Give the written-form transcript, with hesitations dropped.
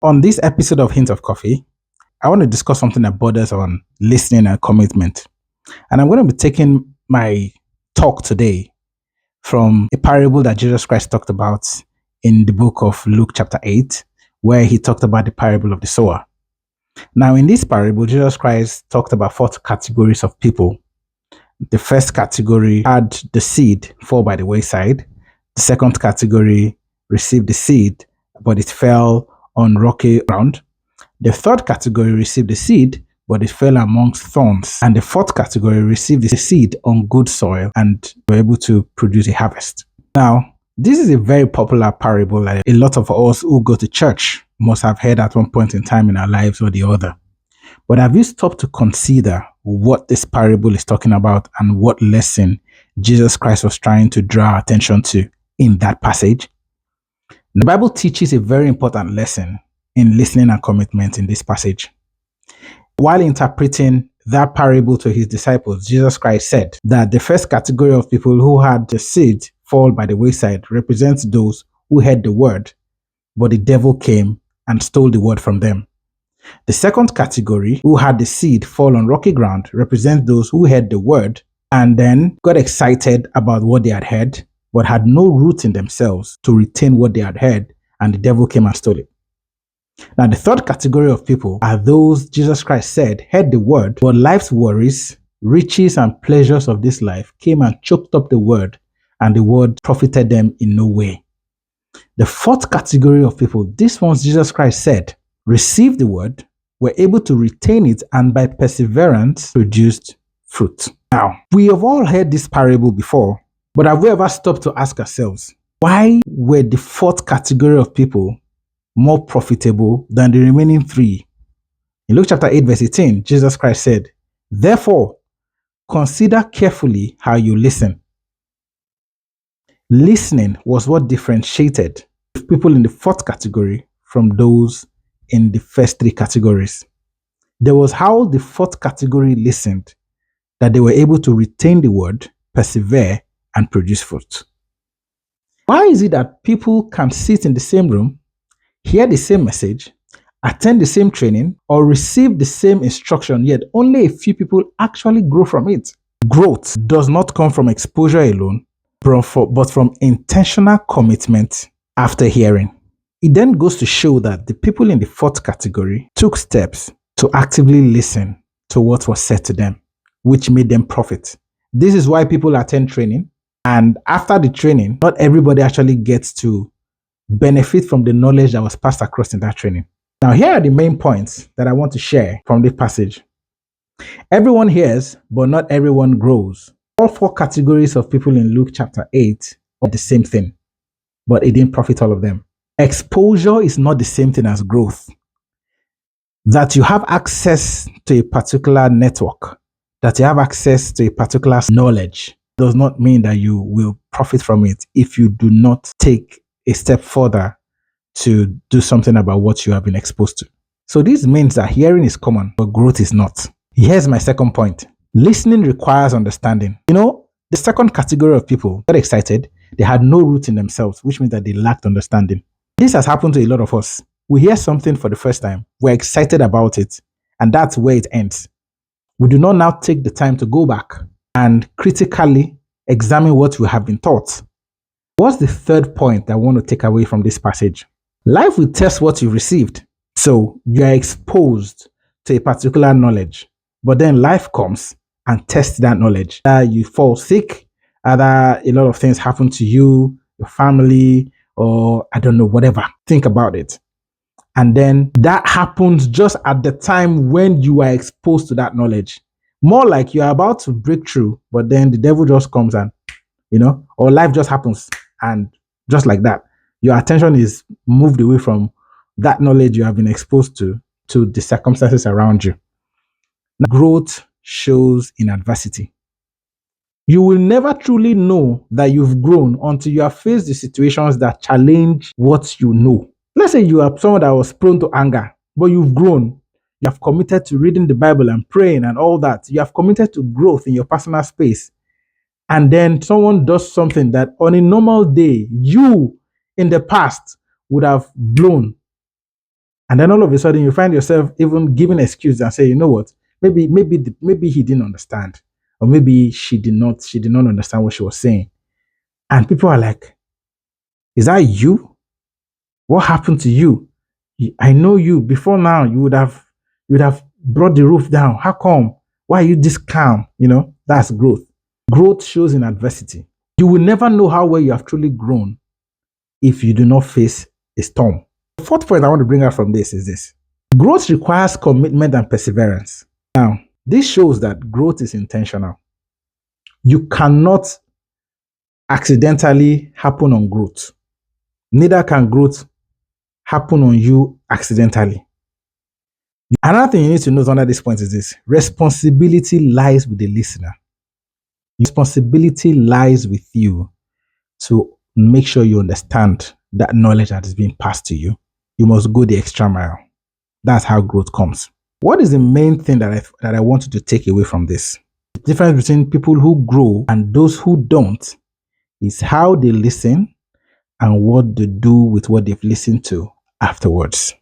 On this episode of Hint of Coffee, I want to discuss something that borders on listening and commitment. And I'm going to be taking my talk today from a parable that Jesus Christ talked about in the book of Luke chapter 8, where he talked about the parable of the sower. Now, in this parable, Jesus Christ talked about four categories of people. The first category had the seed fall by the wayside. The second category received the seed, but it fell on rocky ground. The third category received the seed, but it fell amongst thorns. And the fourth category received the seed on good soil and were able to produce a harvest. Now, this is a very popular parable that a lot of us who go to church must have heard at one point in time in our lives or the other. But have you stopped to consider what this parable is talking about and what lesson Jesus Christ was trying to draw attention to in that passage? The Bible teaches a very important lesson in listening and commitment in this passage. While interpreting that parable to his disciples, Jesus Christ said that the first category of people who had the seed fall by the wayside represents those who heard the word, but the devil came and stole the word from them. The second category, who had the seed fall on rocky ground, represents those who heard the word and then got excited about what they had heard, but had no root in themselves to retain what they had heard, and the devil came and stole it. Now, the third category of people are those Jesus Christ said heard the word, but life's worries, riches, and pleasures of this life came and choked up the word, and the word profited them in no way. The fourth category of people, these ones Jesus Christ said, received the word, were able to retain it, and by perseverance produced fruit. Now, we have all heard this parable before, but have we ever stopped to ask ourselves, why were the fourth category of people more profitable than the remaining three? In Luke chapter 8 verse 18, Jesus Christ said, "Therefore, consider carefully how you listen." Listening was what differentiated people in the fourth category from those in the first three categories. There was how the fourth category listened that they were able to retain the word, persevere, and produce fruit. Why is it that people can sit in the same room, hear the same message, attend the same training, or receive the same instruction, yet only a few people actually grow from it? Growth does not come from exposure alone, but from intentional commitment after hearing. It then goes to show that the people in the fourth category took steps to actively listen to what was said to them, which made them profit. This is why people attend training, and after the training, not everybody actually gets to benefit from the knowledge that was passed across in that training. Now, here are the main points that I want to share from this passage. Everyone hears, but not everyone grows. All four categories of people in Luke chapter 8 are the same thing, but it didn't profit all of them. Exposure is not the same thing as growth. That you have access to a particular network, that you have access to a particular knowledge, does not mean that you will profit from it if you do not take a step further to do something about what you have been exposed to. So this means that hearing is common, but growth is not. Here's my second point. Listening requires understanding. The second category of people got excited. They had no root in themselves, which means that they lacked understanding. This has happened to a lot of us. We hear something for the first time. We're excited about it, and that's where it ends. We do not now take the time to go back and critically examine what we have been taught. What's the third point that I want to take away from this passage? Life will test what you received. So you are exposed to a particular knowledge, but then life comes and tests that knowledge. You fall sick, either a lot of things happen to you, your family, or I don't know, whatever. Think about it. And then that happens just at the time when you are exposed to that knowledge. More like you're about to break through, but then the devil just comes and, or life just happens. And just like that, your attention is moved away from that knowledge you have been exposed to the circumstances around you. Now, growth shows in adversity. You will never truly know that you've grown until you have faced the situations that challenge what you know. Let's say you are someone that was prone to anger, but you've grown. You have committed to reading the Bible and praying and all that. You have committed to growth in your personal space. And then someone does something that on a normal day, you in the past would have blown. And then all of a sudden you find yourself even giving excuse and say, you know what, maybe he didn't understand, or maybe she did not understand what she was saying. And people are like, is that you? What happened to you? I know you before now. You would have brought the roof down. How come? Why are you this calm? That's growth. Growth shows in adversity. You will never know how well you have truly grown if you do not face a storm. The fourth point I want to bring out from this is this: growth requires commitment and perseverance. Now, this shows that growth is intentional. You cannot accidentally happen on growth. Neither can growth happen on you accidentally. Another thing you need to note under this point is this: responsibility lies with the listener. Responsibility lies with you to make sure you understand that knowledge that is being passed to you. You must go the extra mile. That's how growth comes. What is the main thing that I want you to take away from this? The difference between people who grow and those who don't is how they listen and what they do with what they've listened to afterwards.